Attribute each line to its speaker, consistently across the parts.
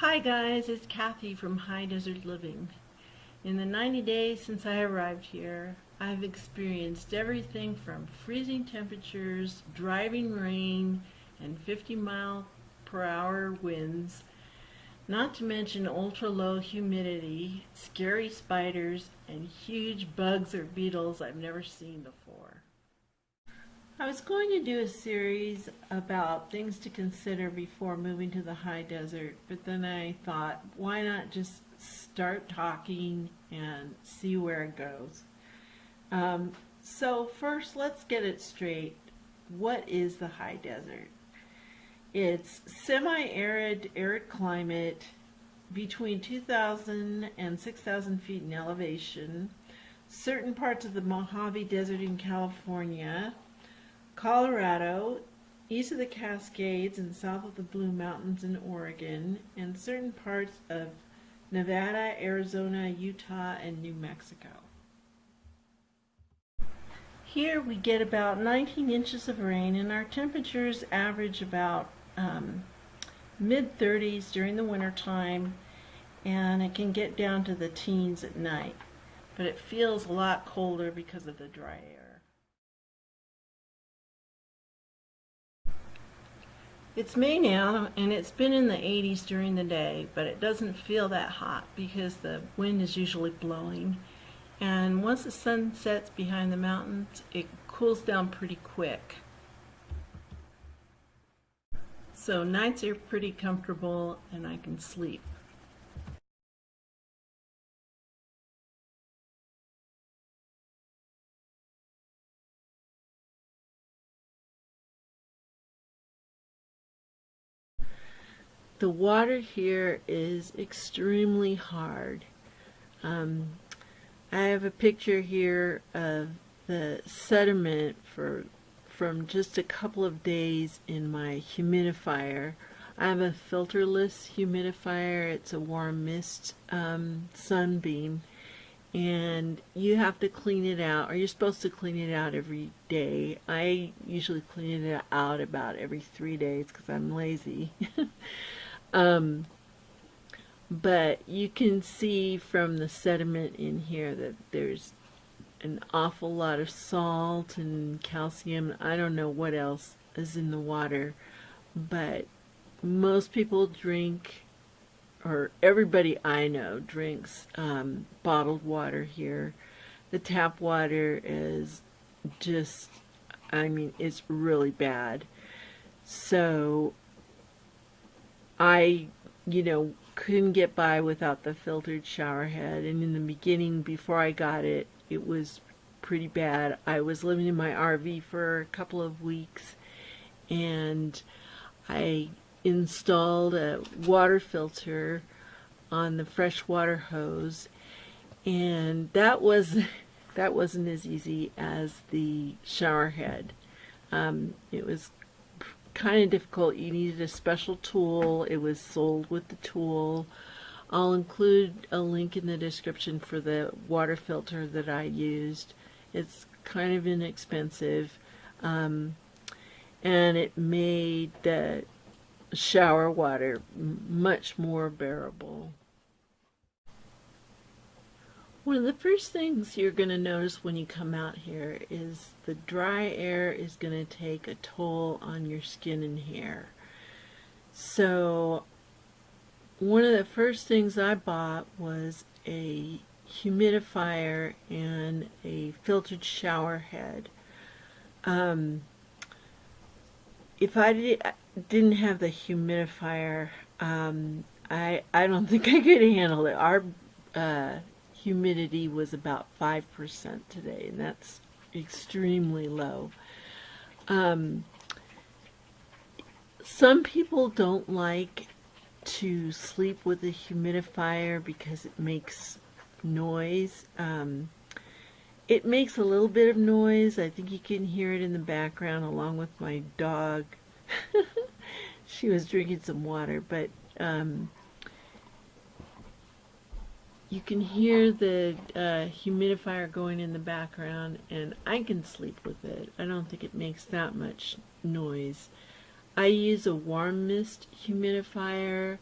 Speaker 1: Hi guys, it's Kathy from High Desert Living. In the 90 days since I arrived here, I've experienced everything from freezing temperatures, driving rain, and 50-mile-per-hour winds, not to mention ultra-low humidity, scary spiders, and huge bugs or beetles I've never seen before. I was going to do a series about things to consider before moving to the high desert, but then I thought, why not just start talking and see where it goes. So first, let's get it straight. What is the high desert? It's semi-arid, arid climate between 2,000 and 6,000 feet in elevation. Certain parts of the Mojave Desert in California, Colorado, east of the Cascades and south of the Blue Mountains in Oregon, and certain parts of Nevada, Arizona, Utah, and New Mexico. Here we get about 19 inches of rain, and our temperatures average about mid-30s during the winter time, and it can get down to the teens at night, but it feels a lot colder because of the dry air. It's May now, and it's been in the 80s during the day, but it doesn't feel that hot because the wind is usually blowing. And once the sun sets behind the mountains, it cools down pretty quick. So nights are pretty comfortable and I can sleep. The water here is extremely hard. I have a picture here of the sediment from just a couple of days in my humidifier. I have a filterless humidifier. It's a warm mist sunbeam, and you have to clean it out, or you're supposed to clean it out every day. I usually clean it out about every 3 days because I'm lazy. But you can see from the sediment in here that there's an awful lot of salt and calcium. I don't know what else is in the water, but most people drink, or everybody I know drinks bottled water here. The tap water is just, it's really bad. So I, couldn't get by without the filtered shower head, and in the beginning, before I got it, it was pretty bad. I was living in my RV for a couple of weeks, and I installed a water filter on the freshwater hose, and that wasn't as easy as the shower head. It was kind of difficult. You needed a special tool. It was sold with the tool. I'll include a link in the description for the water filter that I used. It's kind of inexpensive, and it made the shower water much more bearable. One of the first things you're going to notice when you come out here is the dry air is going to take a toll on your skin and hair. So one of the first things I bought was a humidifier and a filtered shower head. If I didn't have the humidifier, I don't think I could handle it. Our humidity was about 5% today, and that's extremely low. Some people don't like to sleep with a humidifier because it makes noise. It makes a little bit of noise. I think you can hear it in the background along with my dog. She was drinking some water, but you can hear the humidifier going in the background, and I can sleep with it. I don't think it makes that much noise. I use a warm mist humidifier,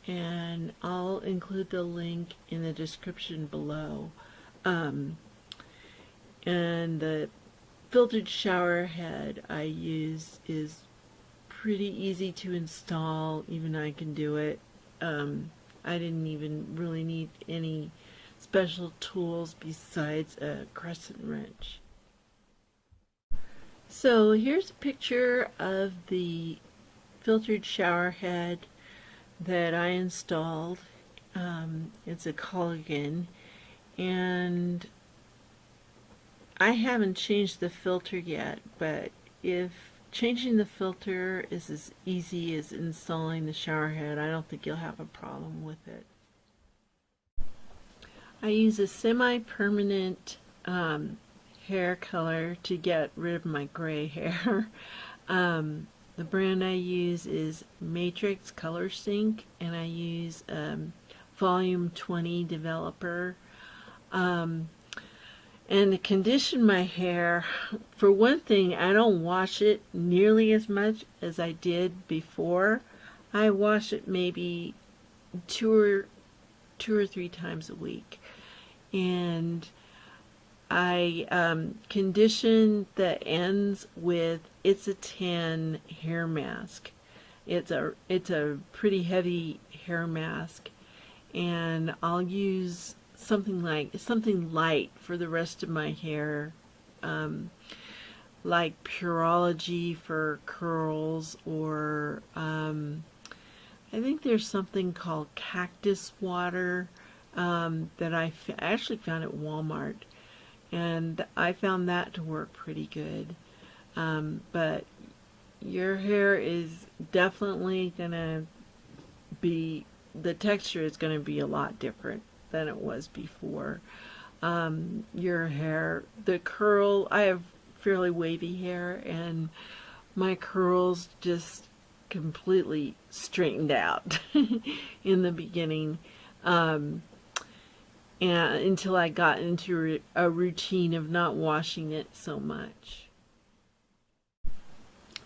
Speaker 1: and I'll include the link in the description below. And the filtered shower head I use is pretty easy to install. Even I can do it. I didn't even really need any special tools besides a crescent wrench. So here's a picture of the filtered shower head that I installed. It's a Culligan, and I haven't changed the filter yet, but if changing the filter is as easy as installing the shower head, I don't think you'll have a problem with it. I use a semi-permanent hair color to get rid of my gray hair. The brand I use is Matrix Color Sync, and I use Volume 20 Developer. And to condition my hair, for one thing, I don't wash it nearly as much as I did before. I wash it maybe two or three times a week. And I condition the ends with It's a Tan hair mask. It's a pretty heavy hair mask, and I'll use something light for the rest of my hair, like Purology for curls, or I think there's something called Cactus Water that I actually found at Walmart, and I found that to work pretty good. But your hair is definitely gonna be, the texture is gonna be a lot different than it was before. Your hair, the curl, I have fairly wavy hair, and my curls just completely straightened out in the beginning, and until I got into a routine of not washing it so much.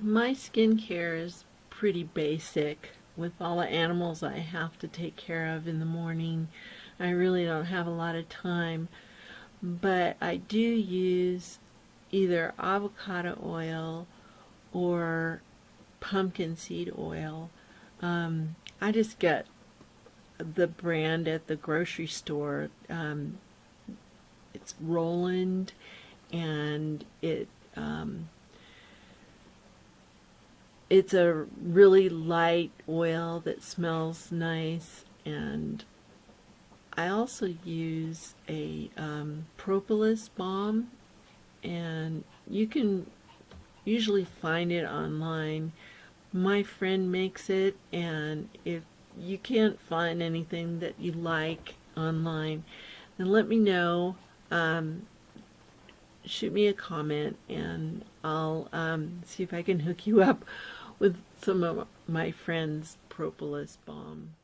Speaker 1: My skincare is pretty basic. With all the animals I have to take care of in the morning, I really don't have a lot of time, but I do use either avocado oil or pumpkin seed oil. I just get the brand at the grocery store. It's Roland, and it's a really light oil that smells nice. And I also use a propolis balm, and you can usually find it online. My friend makes it, and if you can't find anything that you like online, then let me know. Shoot me a comment, and I'll see if I can hook you up with some of my friend's propolis balm.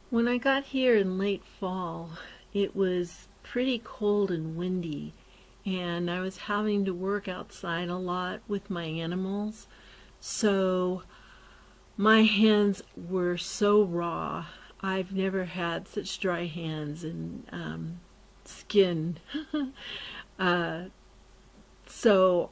Speaker 1: When I got here in late fall, it was pretty cold and windy, and I was having to work outside a lot with my animals, so my hands were so raw. I've never had such dry hands and skin. So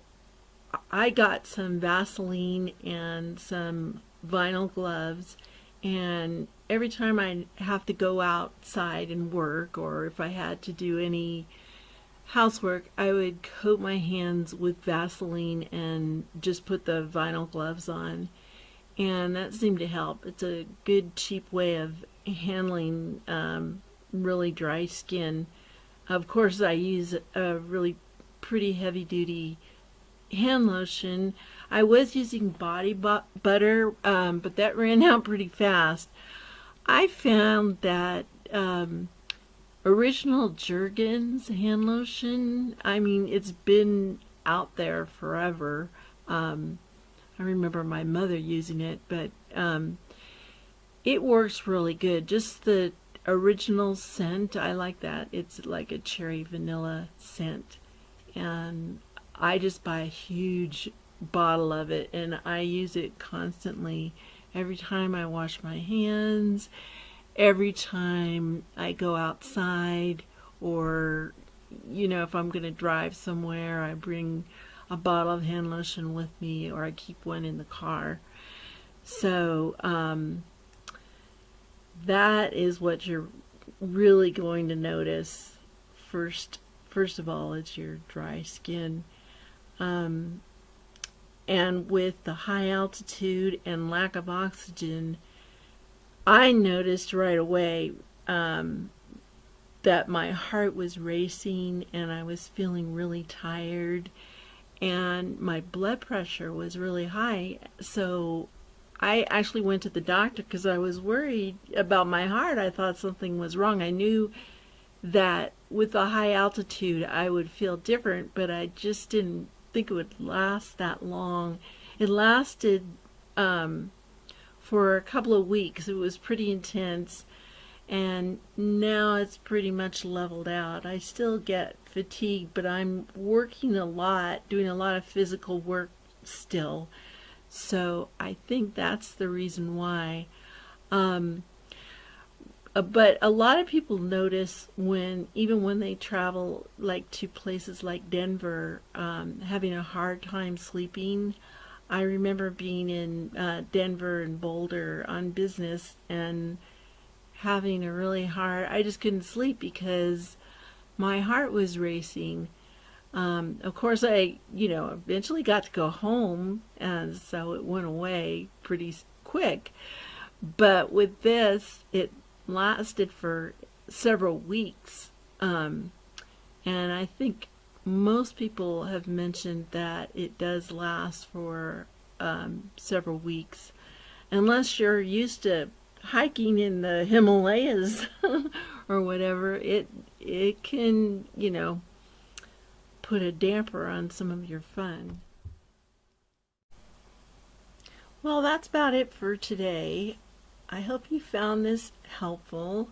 Speaker 1: I got some Vaseline and some vinyl gloves, and every time I have to go outside and work, or if I had to do any housework, I would coat my hands with Vaseline and just put the vinyl gloves on, and that seemed to help. It's a good, cheap way of handling really dry skin. Of course, I use a really pretty heavy-duty hand lotion. I was using body butter, but that ran out pretty fast. I found that Original Jergens hand lotion, I mean, it's been out there forever. I remember my mother using it, but it works really good. Just the original scent, I like that. It's like a cherry vanilla scent, and I just buy a huge bottle of it, and I use it constantly, every time I wash my hands, every time I go outside, or, if I'm going to drive somewhere, I bring a bottle of hand lotion with me, or I keep one in the car. So that is what you're really going to notice first. First of all, it's your dry skin. And with the high altitude and lack of oxygen, I noticed right away that my heart was racing and I was feeling really tired, and my blood pressure was really high. So I actually went to the doctor because I was worried about my heart. I thought something was wrong. I knew that with the high altitude I would feel different, but I just didn't think it would last that long. It lasted for a couple of weeks. It was pretty intense, and now it's pretty much leveled out. I still get fatigued, but I'm working a lot, doing a lot of physical work still. So I think that's the reason why. But a lot of people notice even when they travel like to places like Denver, having a hard time sleeping. I remember being in Denver and Boulder on business and having a really I just couldn't sleep because my heart was racing. Of course, I, eventually got to go home, and so it went away pretty quick. But with this, it lasted for several weeks. And I think most people have mentioned that it does last for several weeks. Unless you're used to hiking in the Himalayas or whatever, it can, put a damper on some of your fun. Well, that's about it for today. I hope you found this helpful,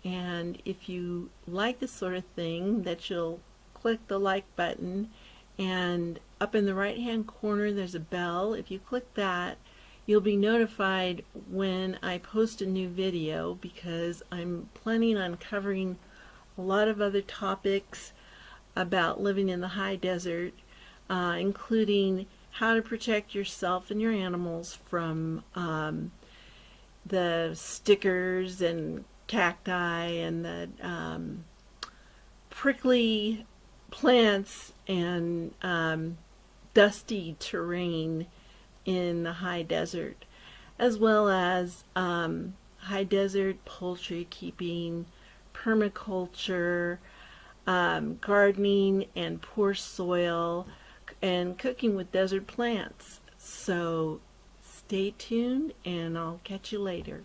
Speaker 1: and if you like this sort of thing, that you'll click the like button, and up in the right hand corner there's a bell. If you click that, you'll be notified when I post a new video, because I'm planning on covering a lot of other topics about living in the high desert, including how to protect yourself and your animals from the stickers and cacti and the prickly plants and dusty terrain in the high desert, as well as high desert poultry keeping, permaculture, gardening and poor soil, and cooking with desert plants. So stay tuned, and I'll catch you later.